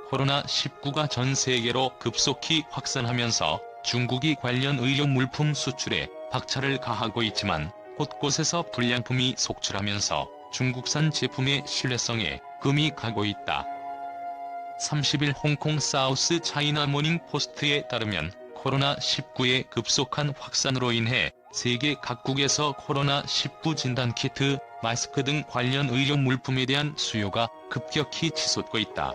코로나19가 전 세계로 급속히 확산하면서 중국이 관련 의료 물품 수출에 박차를 가하고 있지만 곳곳에서 불량품이 속출하면서 중국산 제품의 신뢰성에 금이 가고 있다. 30일 홍콩 사우스 차이나 모닝 포스트에 따르면 코로나19의 급속한 확산으로 인해 세계 각국에서 코로나19 진단키트, 마스크 등 관련 의료 물품에 대한 수요가 급격히 치솟고 있다.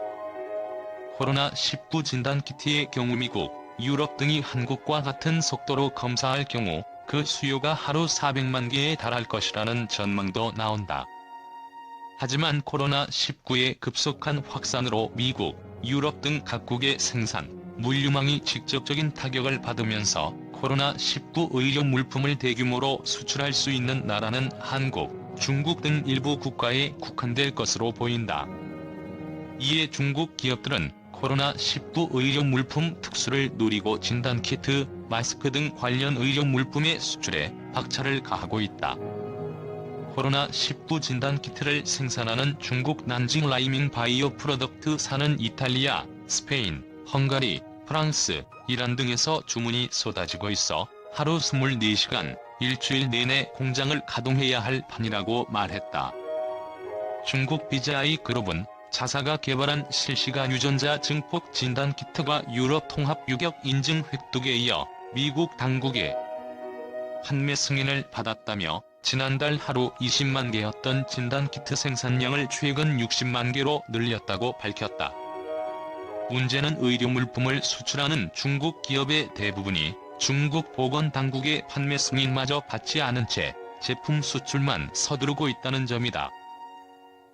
코로나19 진단키트의 경우 미국, 유럽 등이 한국과 같은 속도로 검사할 경우 그 수요가 하루 400만 개에 달할 것이라는 전망도 나온다. 하지만 코로나19의 급속한 확산으로 미국, 유럽 등 각국의 생산, 물류망이 직접적인 타격을 받으면서 코로나19 의료 물품을 대규모로 수출할 수 있는 나라는 한국, 중국 등 일부 국가에 국한될 것으로 보인다. 이에 중국 기업들은 코로나19 의료 물품 특수를 노리고 진단키트, 마스크 등 관련 의료 물품의 수출에 박차를 가하고 있다. 코로나19 진단키트를 생산하는 중국 난징 라이밍 바이오 프로덕트사는 이탈리아, 스페인, 헝가리, 프랑스, 이란 등에서 주문이 쏟아지고 있어 하루 24시간, 일주일 내내 공장을 가동해야 할 판이라고 말했다. 중국 BGI 그룹은 자사가 개발한 실시간 유전자 증폭 진단키트가 유럽 통합 유격 인증 획득에 이어 미국 당국의 판매 승인을 받았다며 지난달 하루 20만 개였던 진단키트 생산량을 최근 60만 개로 늘렸다고 밝혔다. 문제는 의료 물품을 수출하는 중국 기업의 대부분이 중국 보건당국의 판매 승인마저 받지 않은 채 제품 수출만 서두르고 있다는 점이다.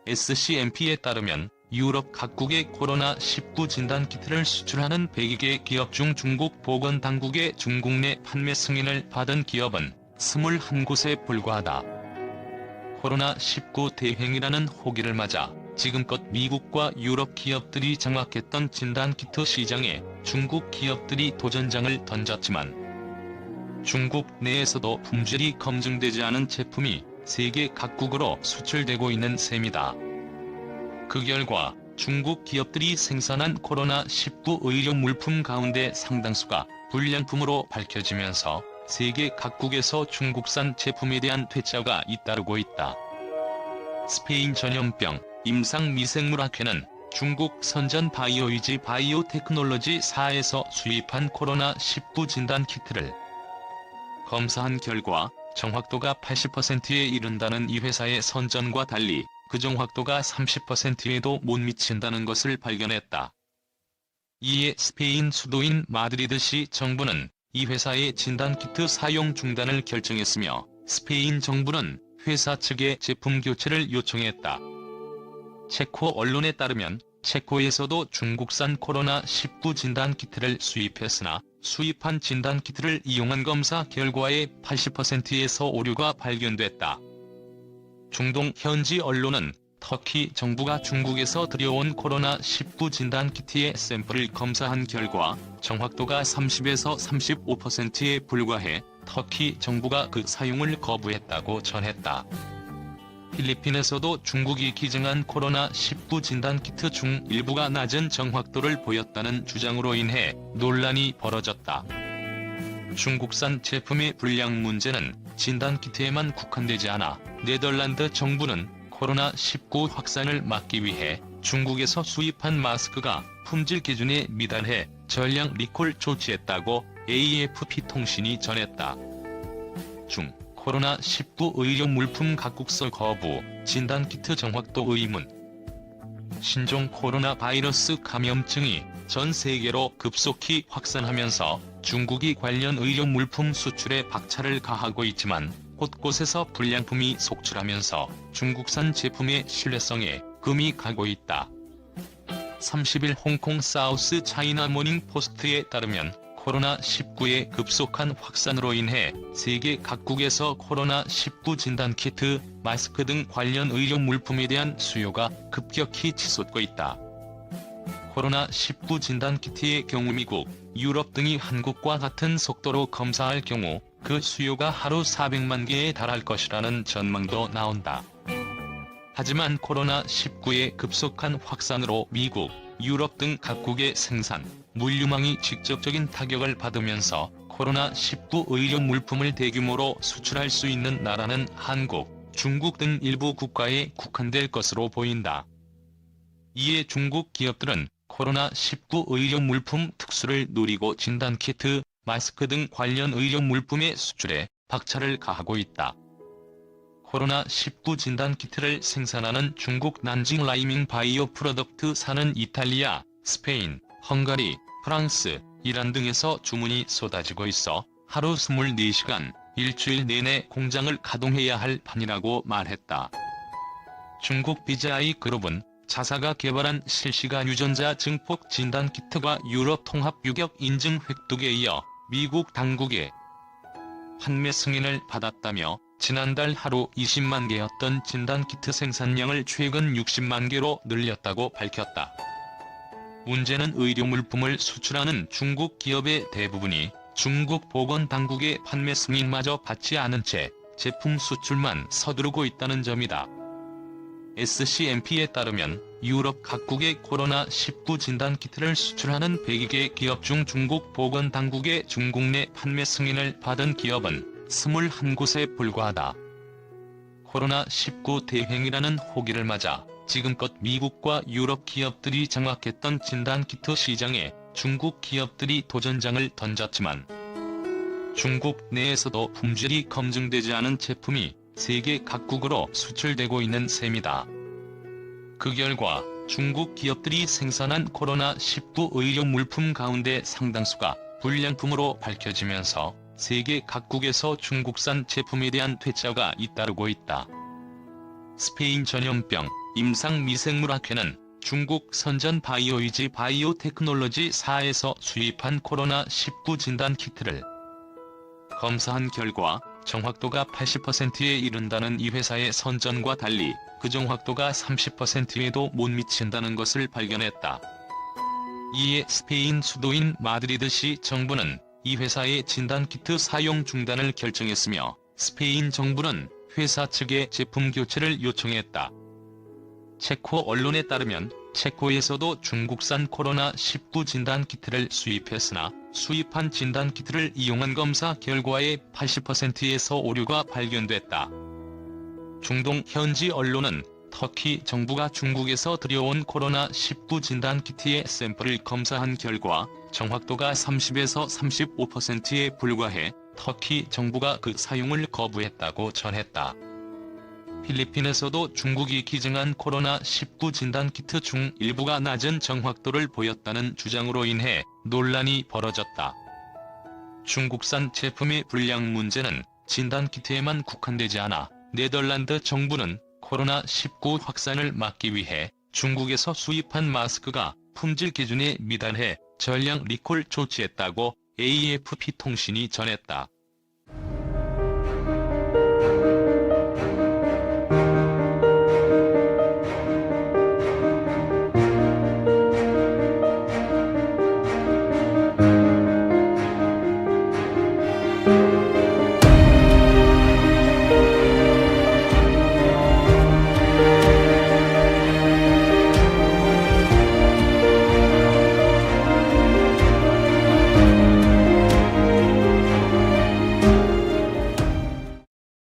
SCMP에 따르면 유럽 각국의 코로나19 진단키트를 수출하는 102개 기업 중 중국 보건당국의 중국 내 판매 승인을 받은 기업은 21곳에 불과하다. 코로나19 대행이라는 호기를 맞아 지금껏 미국과 유럽 기업들이 장악했던 진단키트 시장에 중국 기업들이 도전장을 던졌지만 중국 내에서도 품질이 검증되지 않은 제품이 세계 각국으로 수출되고 있는 셈이다. 그 결과 중국 기업들이 생산한 코로나19 의료 물품 가운데 상당수가 불량품으로 밝혀지면서 세계 각국에서 중국산 제품에 대한 퇴짜가 잇따르고 있다. 스페인 전염병, 임상미생물학회는 중국 선전 바이오이지 바이오테크놀로지사에서 수입한 코로나19 진단키트를 검사한 결과 정확도가 80%에 이른다는 이 회사의 선전과 달리 그 정확도가 30%에도 못 미친다는 것을 발견했다. 이에 스페인 수도인 마드리드시 정부는 이 회사의 진단키트 사용 중단을 결정했으며 스페인 정부는 회사 측에 제품 교체를 요청했다. 체코 언론에 따르면 체코에서도 중국산 코로나19 진단키트를 수입했으나 수입한 진단키트를 이용한 검사 결과의 80%에서 오류가 발견됐다. 중동 현지 언론은 터키 정부가 중국에서 들여온 코로나19 진단키트의 샘플을 검사한 결과 정확도가 30에서 35%에 불과해 터키 정부가 그 사용을 거부했다고 전했다. 필리핀에서도 중국이 기증한 코로나19 진단키트 중 일부가 낮은 정확도를 보였다는 주장으로 인해 논란이 벌어졌다. 중국산 제품의 불량 문제는 진단키트에만 국한되지 않아 네덜란드 정부는 코로나19 확산을 막기 위해 중국에서 수입한 마스크가 품질 기준에 미달해 전량 리콜 조치했다고 AFP 통신이 전했다. 중 코로나19 의료 물품 각국서 거부, 진단키트 정확도 의문. 신종 코로나 바이러스 감염증이 전 세계로 급속히 확산하면서 중국이 관련 의료 물품 수출에 박차를 가하고 있지만 곳곳에서 불량품이 속출하면서 중국산 제품의 신뢰성에 금이 가고 있다. 30일 홍콩 사우스 차이나 모닝 포스트에 따르면 코로나19의 급속한 확산으로 인해 세계 각국에서 코로나19 진단키트, 마스크 등 관련 의료 물품에 대한 수요가 급격히 치솟고 있다. 코로나19 진단키트의 경우 미국, 유럽 등이 한국과 같은 속도로 검사할 경우 그 수요가 하루 400만 개에 달할 것이라는 전망도 나온다. 하지만 코로나19의 급속한 확산으로 미국, 유럽 등 각국의 생산, 물류망이 직접적인 타격을 받으면서 코로나19 의료 물품을 대규모로 수출할 수 있는 나라는 한국, 중국 등 일부 국가에 국한될 것으로 보인다. 이에 중국 기업들은 코로나19 의료 물품 특수를 노리고 진단키트, 마스크 등 관련 의료 물품의 수출에 박차를 가하고 있다. 코로나19 진단키트를 생산하는 중국 난징 라이밍 바이오 프로덕트사는 이탈리아, 스페인, 헝가리, 프랑스, 이란 등에서 주문이 쏟아지고 있어 하루 24시간, 일주일 내내 공장을 가동해야 할 판이라고 말했다. 중국 BGI 그룹은 자사가 개발한 실시간 유전자 증폭 진단키트가 유럽 통합 유격 인증 획득에 이어 미국 당국의 판매 승인을 받았다며 지난달 하루 20만 개였던 진단키트 생산량을 최근 60만 개로 늘렸다고 밝혔다. 문제는 의료 물품을 수출하는 중국 기업의 대부분이 중국 보건당국의 판매 승인마저 받지 않은 채 제품 수출만 서두르고 있다는 점이다. SCMP에 따르면 유럽 각국의 코로나19 진단키트를 수출하는 102개 기업 중 중국 보건당국의 중국 내 판매 승인을 받은 기업은 21곳에 불과하다. 코로나19 대행이라는 호기를 맞아 지금껏 미국과 유럽 기업들이 장악했던 진단키트 시장에 중국 기업들이 도전장을 던졌지만 중국 내에서도 품질이 검증되지 않은 제품이 세계 각국으로 수출되고 있는 셈이다. 그 결과 중국 기업들이 생산한 코로나19 의료 물품 가운데 상당수가 불량품으로 밝혀지면서 세계 각국에서 중국산 제품에 대한 퇴짜가 잇따르고 있다. 스페인 전염병 임상미생물학회는 중국 선전 바이오이지 바이오테크놀로지사에서 수입한 코로나19 진단키트를 검사한 결과 정확도가 80%에 이른다는 이 회사의 선전과 달리 그 정확도가 30%에도 못 미친다는 것을 발견했다. 이에 스페인 수도인 마드리드시 정부는 이 회사의 진단키트 사용 중단을 결정했으며 스페인 정부는 회사 측에 제품 교체를 요청했다. 체코 언론에 따르면 체코에서도 중국산 코로나19 진단키트를 수입했으나 수입한 진단키트를 이용한 검사 결과의 80%에서 오류가 발견됐다. 중동 현지 언론은 터키 정부가 중국에서 들여온 코로나19 진단키트의 샘플을 검사한 결과 정확도가 30에서 35%에 불과해 터키 정부가 그 사용을 거부했다고 전했다. 필리핀에서도 중국이 기증한 코로나19 진단키트 중 일부가 낮은 정확도를 보였다는 주장으로 인해 논란이 벌어졌다. 중국산 제품의 불량 문제는 진단키트에만 국한되지 않아 네덜란드 정부는 코로나19 확산을 막기 위해 중국에서 수입한 마스크가 품질 기준에 미달해 전량 리콜 조치했다고 AFP 통신이 전했다.